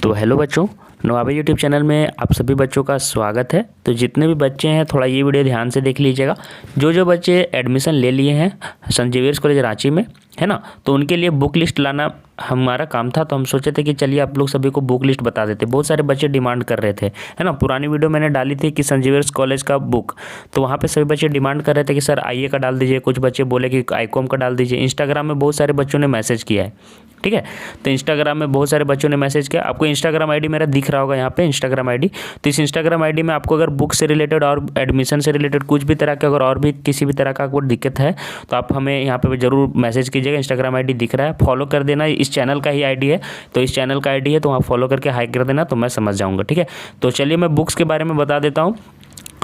तो हेलो बच्चों, नवाबे YouTube channel में आप सभी बच्चों का स्वागत है। तो जितने भी बच्चे हैं थोड़ा ये वीडियो ध्यान से देख लीजिएगा। जो बच्चे एडमिशन ले लिए हैं सेंट जेवियर्स कॉलेज रांची में, है ना, तो उनके लिए बुक लिस्ट लाना हमारा काम था। तो हम सोचे थे कि चलिए आप लोग सभी को बुक लिस्ट बता देते। बहुत सारे बच्चे डिमांड कर रहे थे, है ना। पुरानी वीडियो मैंने डाली थी कि सेंट जेवियर्स कॉलेज का बुक, तो वहाँ पे सभी बच्चे डिमांड कर रहे थे कि सर आईए का डाल दीजिए। कुछ बच्चे बोले कि आईकॉम का डाल दीजिए। इंस्टाग्राम में बहुत सारे बच्चों ने मैसेज किया है, ठीक है। तो इंस्टाग्राम में बहुत सारे बच्चों ने मैसेज किया। आपको इंस्टाग्राम आईडी मेरा दिख रहा होगा यहाँ पे, इंस्टाग्राम आईडी। तो इस इंस्टाग्राम आईडी में आपको अगर बुक से रिलेटेड और एडमिशन से रिलेटेड कुछ भी तरह का, अगर और भी किसी भी तरह का कोई दिक्कत है तो आप हमें यहाँ पे जरूर मैसेज कीजिएगा। इंस्टाग्राम आईडी दिख रहा है, फॉलो कर देना। इस चैनल का ही आईडी है, तो इस चैनल का आईडी है, तो वहाँ फॉलो करके हाई कर देना, तो मैं समझ जाऊँगा, ठीक है। तो चलिए मैं बुक्स के बारे में बता देता हूँ।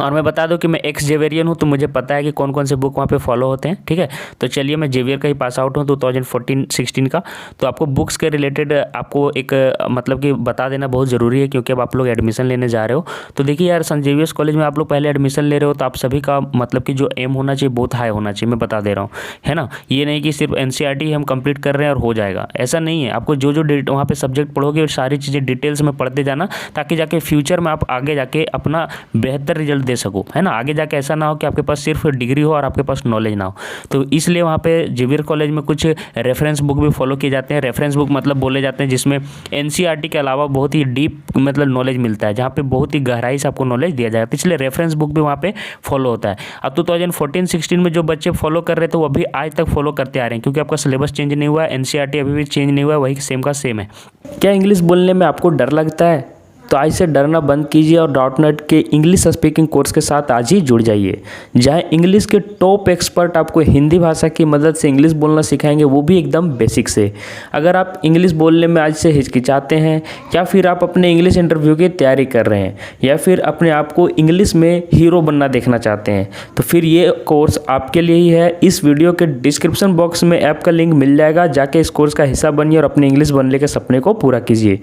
और मैं बता दूं कि मैं एक्स जेवियरियन हूँ, तो मुझे पता है कि कौन कौन से बुक वहाँ पे फॉलो होते हैं, ठीक है। तो चलिए मैं जेवियर का ही पास आउट हूँ 2014-16 का। तो आपको बुक्स के रिलेटेड आपको एक मतलब कि बता देना बहुत ज़रूरी है, क्योंकि अब आप लोग एडमिशन लेने जा रहे हो। तो देखिए यार, सेंट जेवियर्स कॉलेज में आप लोग पहले एडमिशन ले रहे हो, तो आप सभी का मतलब कि जो एम होना चाहिए बहुत हाई होना चाहिए, मैं बता दे रहा हूँ, है ना। ये नहीं कि सिर्फ NCERT हम कंप्लीट कर रहे हैं और हो जाएगा, ऐसा नहीं है। आपको जो वहाँ पे सब्जेक्ट पढ़ोगे सारी चीज़ें डिटेल्स में पढ़ते जाना, ताकि जाके फ्यूचर में आप आगे जाके अपना बेहतर रिजल्ट दे सको, है ना। आगे जाके ऐसा ना हो कि आपके पास सिर्फ डिग्री हो और आपके पास नॉलेज ना हो। तो इसलिए वहाँ पे जेवियर कॉलेज में कुछ रेफरेंस बुक भी फॉलो किए जाते हैं। रेफरेंस बुक मतलब बोले जाते हैं जिसमें NCERT के अलावा बहुत ही डीप मतलब नॉलेज मिलता है, जहाँ पे बहुत ही गहराई से आपको नॉलेज दिया जाएगा। तो इसलिए रेफरेंस बुक भी वहाँ पे फॉलो होता है। अब 2014-16 में जो बच्चे फॉलो कर रहे थे वो अभी आज तक फॉलो करते आ रहे हैं, क्योंकि आपका सिलेबस चेंज नहीं हुआ है, NCERT अभी भी चेंज नहीं हुआ है, वही सेम का सेम है। क्या इंग्लिश बोलने में आपको डर लगता है? तो आज से डरना बंद कीजिए और डॉट नेट के इंग्लिश स्पीकिंग कोर्स के साथ आज ही जुड़ जाइए, जहां इंग्लिश के टॉप एक्सपर्ट आपको हिंदी भाषा की मदद से इंग्लिश बोलना सिखाएंगे, वो भी एकदम बेसिक से। अगर आप इंग्लिश बोलने में आज से हिचकिचाते हैं, या फिर आप अपने इंग्लिश इंटरव्यू की तैयारी कर रहे हैं, या फिर अपने आप को इंग्लिश में हीरो बनना देखना चाहते हैं, तो फिर ये कोर्स आपके लिए ही है। इस वीडियो के डिस्क्रिप्शन बॉक्स में ऐप का लिंक मिल जाएगा, जाके इस कोर्स का हिस्सा बनिए और अपने इंग्लिश बनने के सपने को पूरा कीजिए,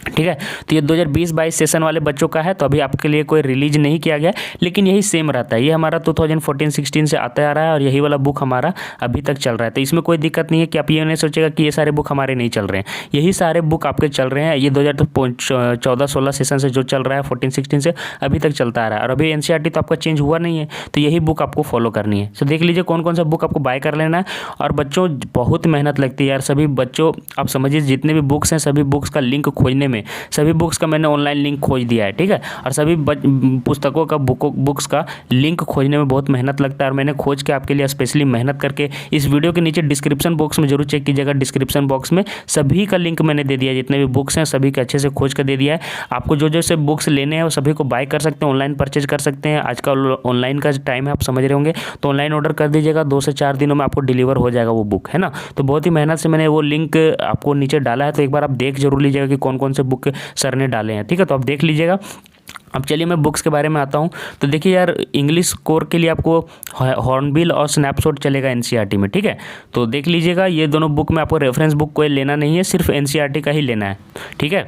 ठीक है। तो ये 2020-22 सेशन वाले बच्चों का है, तो अभी आपके लिए कोई रिलीज नहीं किया गया, लेकिन यही सेम रहता है। ये हमारा 2014-16 से आता आ रहा है और यही वाला बुक हमारा अभी तक चल रहा है। तो इसमें कोई दिक्कत नहीं है कि आप ये नहीं सोचेगा कि ये सारे बुक हमारे नहीं चल रहे हैं। यही सारे बुक आपके चल रहे हैं। ये 2014-16 सेशन से जो चल रहा है 14-16 से अभी तक चलता आ रहा है। और अभी NCERT तो आपका चेंज हुआ नहीं है, तो यही बुक आपको फॉलो करनी है। तो देख लीजिए कौन कौन सा बुक आपको बाय कर लेना है। और बच्चों बहुत मेहनत लगती है यार, सभी बच्चों आप समझिए जितने भी बुक्स हैं सभी बुक्स का लिंक खोजने में, सभी बुक्स का मैंने ऑनलाइन लिंक खोज दिया है, ठीक है। और सभी पुस्तकों का बुक्स का लिंक खोजने में बहुत मेहनत लगता है, और मैंने खोज के आपके लिए स्पेशली मेहनत करके इस वीडियो के नीचे डिस्क्रिप्शन बॉक्स में जरूर चेक कीजिएगा। डिस्क्रिप्शन बॉक्स में सभी का लिंक मैंने दे दिया है, जितने भी बुक्स हैं सभी के अच्छे से खोज कर दे दिया है। आपको जो से बुक्स लेने हैं वो सभी को बाय कर सकते हैं, ऑनलाइन परचेज कर सकते हैं। आज का ऑनलाइन का टाइम है, आप समझ रहे होंगे। तो ऑनलाइन ऑर्डर कर दीजिएगा, 2 से 4 दिनों में आपको डिलीवर हो जाएगा वो बुक, है ना। तो बहुत ही मेहनत से मैंने वो लिंक आपको नीचे डाला है, तो एक बार आप देख जरूर लीजिएगा कि कौन कौन से बुक सर ने डाले हैं, ठीक है। तो आप देख लीजिएगा। अब चलिए मैं बुक्स के बारे में आता हूँ। तो देखिए यार, इंग्लिश कोर के लिए आपको हॉर्नबिल और स्नैपशॉट चलेगा NCERT में, ठीक है। तो देख लीजिएगा, ये दोनों बुक में आपको रेफरेंस बुक कोई लेना नहीं है, सिर्फ NCERT का ही लेना है, ठीक है।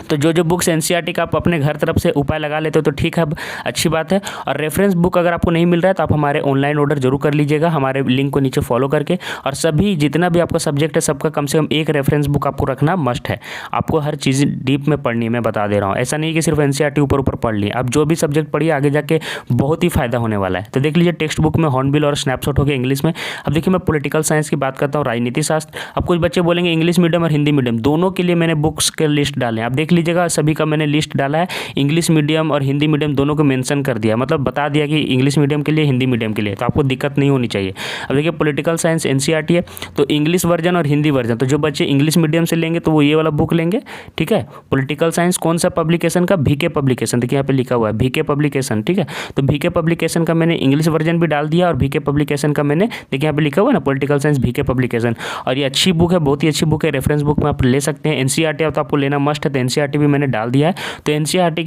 तो जो बुक्स NCERT का आप अपने घर तरफ से उपाय लगा लेते हो तो ठीक है, अच्छी बात है। और रेफरेंस बुक अगर आपको नहीं मिल रहा है तो आप हमारे ऑनलाइन ऑर्डर जरूर कर लीजिएगा, हमारे लिंक को नीचे फॉलो करके। और सभी जितना भी आपका सब्जेक्ट है सबका कम से कम एक रेफरेंस बुक आपको रखना मस्ट है। आपको हर चीज़ डीप में पढ़नी है, मैं बता दे रहा हूँ। ऐसा नहीं कि सिर्फ NCERT ऊपर पढ़ ली, आप जो भी सब्जेक्ट पढ़िए आगे जाके बहुत ही फायदा होने वाला है। तो देख लीजिए, टेक्स्ट बुक में हॉर्नबिल और स्नैपशॉट हो गया इंग्लिश में। अब देखिए मैं पॉलिटिकल साइंस की बात करता हूँ, राजनीति शास्त्र। अब कुछ बच्चे बोलेंगे इंग्लिश मीडियम और हिंदी मीडियम दोनों के लिए मैंने बुक्स के लिस्ट डाले हैं। आप देख लीजिएगा, सभी का मैंने लिस्ट डाला है। इंग्लिश मीडियम और हिंदी मीडियम दोनों को मेंशन कर दिया, मतलब बता दिया कि इंग्लिश मीडियम के लिए, हिंदी मीडियम के लिए, तो आपको दिक्कत नहीं होनी चाहिए। अब देखिए पॉलिटिकल साइंस NCERT है, तो इंग्लिश वर्जन और हिंदी वर्जन, तो जो बच्चे इंग्लिश मीडियम से लेंगे तो वो ये वाला बुक लेंगे, ठीक है। पॉलिटिकल साइंस कौन सा पब्लिकेशन का? VK पब्लिकेशन, देखिए यहाँ पे लिखा हुआ है VK पब्लिकेशन, ठीक है। तो VK पब्लिकेशन का मैंने इंग्लिश वर्जन भी डाल दिया, और VK पब्लिकेशन का मैंने देखिए यहाँ पे लिखा हुआ है ना, पॉलिटिकल साइंस VK पब्लिकेशन। और ये अच्छी बुक है, बहुत ही अच्छी बुक है, रेफरेंस बुक में आप ले सकते हैं। NCERT तो आपको लेना मस्ट है, तो NCERT एनसीईआरटी भी मैंने डाल दिया है। तो एनसीईआरटी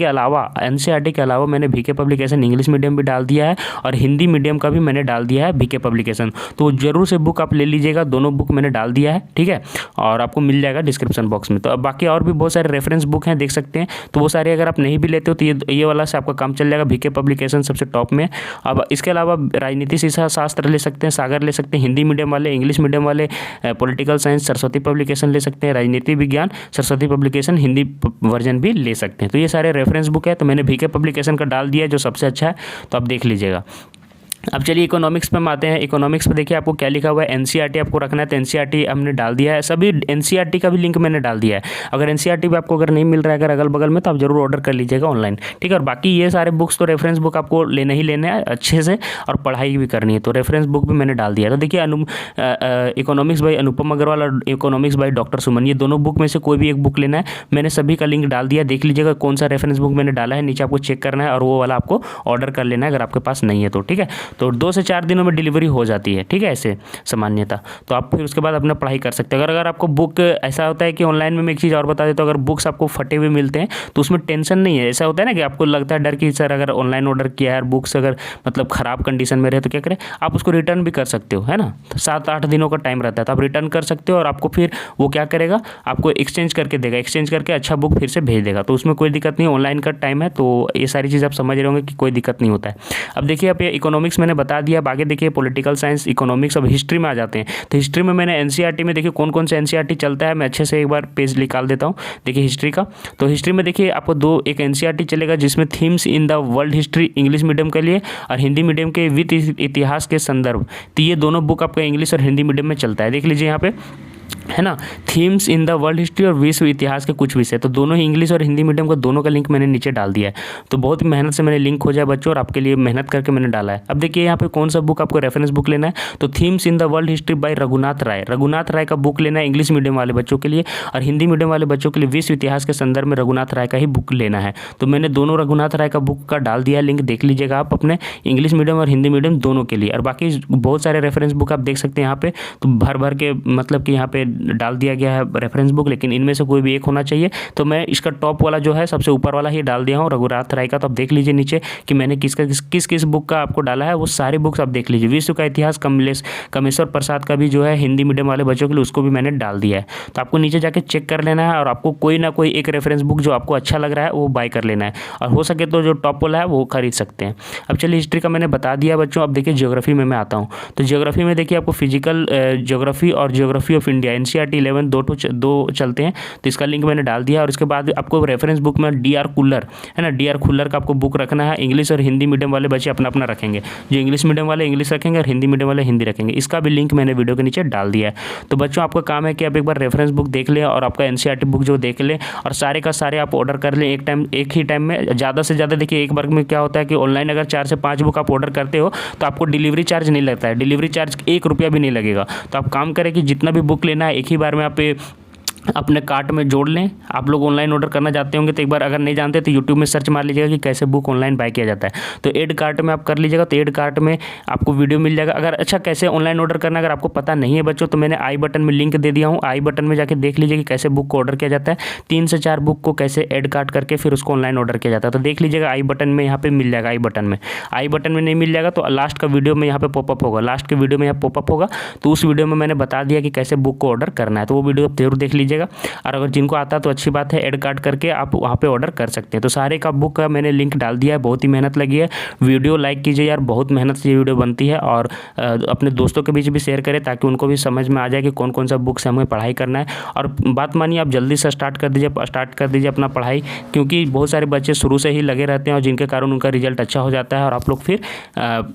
के अलावा मैंने बीके पब्लिकेशन इंग्लिश मीडियम भी डाल दिया है और हिंदी मीडियम का भी मैंने डाल दिया है बीके पब्लिकेशन। तो ज़रूर से बुक आप ले लीजिएगा, दोनों बुक मैंने डाल दिया है, ठीक है, और आपको मिल जाएगा डिस्क्रिप्शन बॉक्स में। तो अब बाकी और भी बहुत सारे रेफरेंस बुक हैं, देख सकते हैं। तो वो सारे अगर आप नहीं भी लेते हो तो ये वाला से आपका काम चल जाएगा। बीके पब्लिकेशन सबसे टॉप में। अब इसके अलावा राजनीति शास्त्र ले सकते हैं, सागर ले सकते हैं, हिंदी मीडियम वाले, इंग्लिश मीडियम वाले पॉलिटिकल साइंस सरस्वती पब्लिकेशन ले सकते हैं, राजनीति विज्ञान सरस्वती पब्लिकेशन हिंदी वर्जन भी ले सकते हैं। तो ये सारे रेफरेंस बुक है। तो मैंने बीके पब्लिकेशन का डाल दिया है जो सबसे अच्छा है, तो आप देख लीजिएगा। अब चलिए इकोनॉमिक्स पे हम आते हैं। इकोनॉमिक्स पे देखिए आपको क्या लिखा हुआ है, एनसीईआरटी आपको रखना है। तो एनसीईआरटी हमने डाल दिया है, सभी एनसीईआरटी का भी लिंक मैंने डाल दिया है। अगर एनसीईआरटी भी आपको अगर नहीं मिल रहा है अगर अगल बगल में, तो आप जरूर ऑर्डर कर लीजिएगा ऑनलाइन, ठीक है। और बाकी ये सारे बुक्स तो रेफरेंस बुक आपको लेना ही लेना है अच्छे से, और पढ़ाई भी करनी है। तो रेफरेंस बुक भी मैंने डाल दिया है। तो देखिए इकोनॉमिक्स बाई अनुपम अग्रवाल और इकोनॉमिक्स बाई डॉक्टर सुमन, ये दोनों बुक में से कोई भी एक बुक लेना है। मैंने सभी का लिंक डाल दिया, देख लीजिएगा कौन सा रेफरेंस बुक मैंने डाला है, नीचे आपको चेक करना है और वो वाला आपको ऑर्डर कर लेना है अगर आपके पास नहीं है तो, ठीक है। तो 2 से 4 दिनों में डिलीवरी हो जाती है, ठीक है, ऐसे सामान्यतः। तो आप फिर उसके बाद अपना पढ़ाई कर सकते हैं। अगर आपको बुक ऐसा होता है कि ऑनलाइन में मैं एक चीज़ और बता देता हूँ, अगर बुक्स आपको फटे हुए मिलते हैं तो उसमें टेंशन नहीं है। ऐसा होता है ना कि आपको लगता है डर कि सर अगर ऑनलाइन ऑर्डर किया है बुक्स अगर मतलब ख़राब कंडीशन में रहे तो क्या करें, आप उसको रिटर्न भी कर सकते हो, है ना। 7-8 दिनों का टाइम रहता है, तो आप रिटर्न कर सकते हो और आपको फिर वो क्या करेगा, आपको एक्सचेंज करके देगा, एक्सचेंज करके अच्छा बुक फिर से भेज देगा। तो उसमें कोई दिक्कत नहीं, ऑनलाइन का टाइम है। तो ये सारी चीज़ आप समझ रहे होंगे कि कोई दिक्कत नहीं होता है। अब देखिए आप ये इकोनॉमिक्स मैंने बता दिया, आगे देखिए पॉलिटिकल साइंस, इकोनॉमिक्स, अब हिस्ट्री में आ जाते हैं। तो हिस्ट्री में मैंने एनसीईआरटी में देखिए कौन कौन से एनसीईआरटी चलता है, मैं अच्छे से एक बार पेज निकाल देता हूँ। देखिए हिस्ट्री का, तो हिस्ट्री में देखिए आपको एक एनसीईआरटी चलेगा जिसमें themes in the world history English medium के लिए और हिंदी मीडियम के विद इतिहास के संदर्भ। तो ये दोनों बुक आपका इंग्लिश और हिंदी मीडियम में चलता है, देख लीजिए यहाँ पे, है ना। Themes in the world history और विश्व इतिहास के कुछ विषय, तो दोनों ही इंग्लिश और हिंदी मीडियम का दोनों का लिंक मैंने नीचे डाल दिया है। तो बहुत ही मेहनत से मैंने लिंक खोजा है बच्चों और आपके लिए मेहनत करके मैंने डाला है। अब देखिए यहाँ पे कौन सा बुक आपको रेफरेंस बुक लेना है, तो themes in the world history by Raghunath Rai का बुक लेना है इंग्लिश मीडियम वाले बच्चों के लिए, और हिंदी मीडियम वाले बच्चों के लिए विश्व इतिहास के संदर्भ में रघुनाथ राय का ही बुक लेना है। तो मैंने दोनों रघुनाथ राय का बुक का डाल दिया है लिंक, देख लीजिएगा आप अपने इंग्लिश मीडियम और हिंदी मीडियम दोनों के लिए। और बाकी बहुत सारे रेफरेंस बुक आप देख सकते हैं यहाँ पे, तो भर के मतलब कि यहाँ पे डाल दिया गया है रेफरेंस बुक, लेकिन इनमें से कोई भी एक होना चाहिए। तो मैं इसका टॉप वाला जो है सबसे ऊपर वाला ही डाल दिया हूँ रघुनाथ राय का। तो आप देख लीजिए नीचे कि मैंने किस बुक का आपको डाला है, वो सारी बुक्स आप देख लीजिए। विश्व का इतिहास कमेश्वर प्रसाद का भी जो है हिंदी मीडियम वाले बच्चों के लिए, उसको भी मैंने डाल दिया है। तो आपको नीचे जाके चेक कर लेना है और आपको कोई ना कोई एक रेफरेंस बुक जो आपको अच्छा लग रहा है वो बाय कर लेना है, और हो सके तो जो टॉप वाला है वो खरीद सकते हैं। अब चलिए हिस्ट्री का मैंने बता दिया बच्चों। अब देखिए ज्योग्राफी में मैं आता हूँ। तो ज्योग्राफी में देखिए आपको फिजिकल ज्योग्राफी और ज्योग्राफी ऑफ इंडिया एनसीईआरटी 11 दो चलते हैं, तो इसका लिंक मैंने डाल दिया। और उसके बाद आपको रेफरेंस बुक में डी आर खुल्लर, है ना, डी आर खुल्लर का आपको बुक रखना है। इंग्लिश और हिंदी मीडियम वाले बच्चे अपना अपना रखेंगे, जो इंग्लिश मीडियम वाले इंग्लिश रखेंगे और हिंदी मीडियम वाले हिंदी रखेंगे। इसका भी लिंक मैंने वीडियो के नीचे डाल दिया है। तो बच्चों आपका काम है कि आप एक बार रेफरेंस बुक देख लें और आपका एनसीईआरटी बुक जो देख लें, और सारे का सारे आप ऑर्डर कर लें एक ही टाइम में। ज़्यादा से ज़्यादा देखिए एक बार में क्या होता है कि ऑनलाइन अगर 4 से 5 बुक आप ऑर्डर करते हो तो आपको डिलीवरी चार्ज नहीं लगता है, डिलीवरी चार्ज 1 रुपया भी नहीं लगेगा। तो आप काम करें कि जितना भी बुक लेना है एक ही बार में आप अपने कार्ट में जोड़ लें। आप लोग ऑनलाइन ऑर्डर करना चाहते होंगे तो एक बार अगर नहीं जानते तो यूट्यूब में सर्च मार लीजिएगा कि कैसे बुक ऑनलाइन बाय किया जाता है, तो ऐड कार्ट में आप कर लीजिएगा। तो ऐड कार्ट में आपको वीडियो मिल जाएगा। अगर अच्छा कैसे ऑनलाइन ऑर्डर करना अगर आपको पता नहीं है बच्चों, तो मैंने आई बटन में लिंक दे दिया हूँ, आई बटन में जाके देख लीजिए कि कैसे बुक को ऑर्डर किया जाता है। 3 से 4 बुक को कैसे ऐड कार्ट करके फिर उसको ऑनलाइन ऑर्डर किया जाता है। तो देख लीजिएगा आई बटन में यहाँ पे मिल जाएगा। आई बटन में नहीं मिल जाएगा तो लास्ट का वीडियो में यहाँ पे पॉपअप होगा, लास्ट के वीडियो में यहाँ पॉपअप होगा। तो उस वीडियो में मैंने बता दिया कि कैसे बुक को ऑर्डर करना है, तो वो वीडियो जरूर देख लीजिएगा। और अगर जिनको आता तो अच्छी बात है, ऐड कार्ड करके आप वहाँ पे ऑर्डर कर सकते हैं। तो सारे का बुक का मैंने लिंक डाल दिया है। बहुत ही मेहनत लगी है, वीडियो लाइक कीजिए यार, बहुत मेहनत से ये वीडियो बनती है। और अपने दोस्तों के बीच भी शेयर करें ताकि उनको भी समझ में आ जाए कि कौन कौन सा बुक से हमें पढ़ाई करना है। और बात मानिए आप जल्दी से स्टार्ट कर दीजिए अपना पढ़ाई, क्योंकि बहुत सारे बच्चे शुरू से ही लगे रहते हैं और जिनके कारण उनका रिजल्ट अच्छा हो जाता है और आप लोग फिर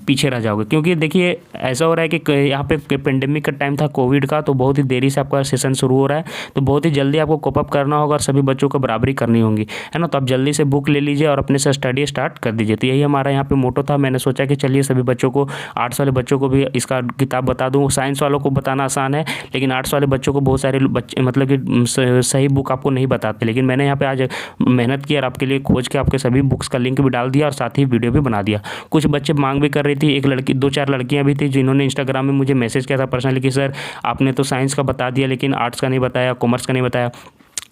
पीछे रह जाओगे। क्योंकि देखिए ऐसा हो रहा है कि यहाँ पे पेंडेमिक का टाइम था कोविड का, तो बहुत ही देरी से आपका सेशन शुरू हो रहा है। तो बहुत ही जल्दी आपको कोपअप करना होगा और सभी बच्चों को बराबरी करनी होगी, है ना। तो आप जल्दी से बुक ले लीजिए और अपने से स्टडी स्टार्ट कर दीजिए। तो यही हमारा यहाँ पे मोटो था। मैंने सोचा कि चलिए सभी बच्चों को, आर्ट्स वाले बच्चों को भी इसका किताब बता दूँ। साइंस वालों को बताना आसान है, लेकिन आर्ट्स वाले बच्चों को बहुत सारे बच्चे मतलब कि सही बुक आपको नहीं बताते। लेकिन मैंने यहाँ पे आज मेहनत की और आपके लिए खोज के आपके सभी बुक्स का लिंक भी डाल दिया और साथ ही वीडियो भी बना दिया। कुछ बच्चे मांग भी कर रही थी, एक लड़की 2-4 लड़कियाँ भी थी जिन्होंने इंस्टाग्राम में मुझे मैसेज किया था पर्सनली कि सर आपने तो साइंस का बता दिया लेकिन आर्ट्स का नहीं बताया, कॉमर्स का नहीं बताया।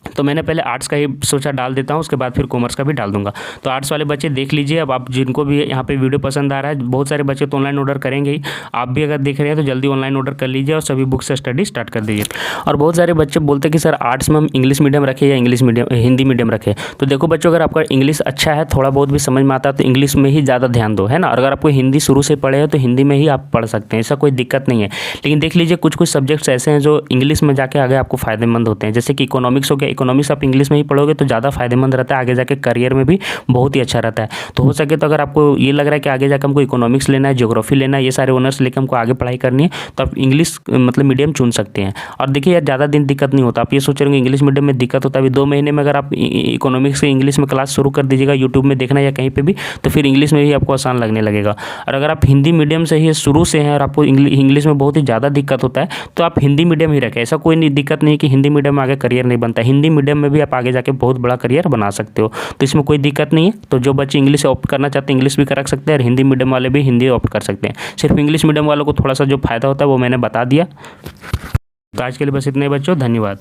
तो मैंने पहले आर्ट्स का ही सोचा डाल देता हूँ, उसके बाद फिर कॉमर्स का भी डाल दूंगा। तो आर्ट्स वाले बच्चे देख लीजिए। अब आप जिनको भी यहाँ पे वीडियो पसंद आ रहा है, बहुत सारे बच्चे तो ऑनलाइन ऑर्डर करेंगे ही, आप भी अगर देख रहे हैं तो जल्दी ऑनलाइन ऑर्डर कर लीजिए और सभी बुक से स्टडी स्टार्ट कर दीजिए। और बहुत सारे बच्चे बोलते हैं कि सर आर्ट्स में हम इंग्लिश मीडियम रखें या इंग्लिश मीडियम हिंदी मीडियम रखें। तो देखो बच्चों, अगर आपका इंग्लिश अच्छा है, थोड़ा बहुत भी समझ में आता है, तो इंग्लिश में ही ज़्यादा ध्यान दो, है ना। और अगर आपको हिंदी शुरू से पढ़े हो तो हिंदी में ही आप पढ़ सकते हैं, ऐसा कोई दिक्कत नहीं है। लेकिन देख लीजिए कुछ कुछ सब्जेक्ट्स ऐसे हैं जो इंग्लिश में जाके आगे आपको फायदेमंद होते हैं, जैसे कि इकोनॉमिक्स हो गया। इकोनॉमिक्स आप इंग्लिश में ही पढ़ोगे तो ज़्यादा फायदेमंद रहता है, आगे जाके करियर में भी बहुत ही अच्छा रहता है। तो हो सके तो अगर आपको ये लग रहा है कि आगे जाकर हमको इकोनॉमिक्स लेना है, ज्योग्राफी लेना है, ये सारे ऑनर्स लेकर हमको आगे पढ़ाई करनी है, तो आप इंग्लिश मतलब मीडियम चुन सकते हैं। और देखिए यार, ज़्यादा दिन दिक्कत नहीं होता। आप ये सोच रहे होंगे इंग्लिश मीडियम में दिक्कत होता है, अभी 2 महीने में अगर आप इकोनॉमिक्स से इंग्लिश में क्लास शुरू कर दीजिएगा, यूट्यूब में देखना या कहीं पर भी, तो फिर इंग्लिश में भी आपको आसान लगने लगेगा। और अगर आप हिंदी मीडियम से ही शुरू से हैं और आपको इंग्लिश में बहुत ही ज़्यादा दिक्कत होता है, तो आप हिंदी मीडियम ही रखें। ऐसा कोई नहीं दिक्कत नहीं कि हिंदी मीडियम में आगे करियर नहीं बनता। हिंदी मीडियम में भी आप आगे जाके बहुत बड़ा करियर बना सकते हो, तो इसमें कोई दिक्कत नहीं है। तो जो बच्चे इंग्लिश ऑप्ट करना चाहते हैं इंग्लिश भी कर सकते हैं, और हिंदी मीडियम वाले भी हिंदी ऑप्ट कर सकते हैं। सिर्फ इंग्लिश मीडियम वालों को थोड़ा सा जो फायदा होता है वो मैंने बता दिया। तो आज के लिए बस इतने बच्चों, धन्यवाद।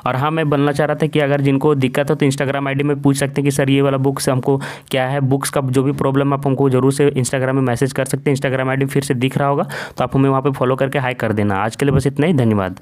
और हाँ, मैं बोलना चाह रहा था कि अगर जिनको दिक्कत हो तो इंस्टाग्राम आईडी में पूछ सकते हैं कि सर ये वाला बुक्स हमको क्या है, बुक्स का जो भी प्रॉब्लम आप हमको जरूर से इंस्टाग्राम में मैसेज कर सकते हैं। इंस्टाग्राम आईडी फिर से दिख रहा होगा, तो आप हमें वहाँ पे फॉलो करके हाई कर देना। आज के लिए बस इतना ही, धन्यवाद।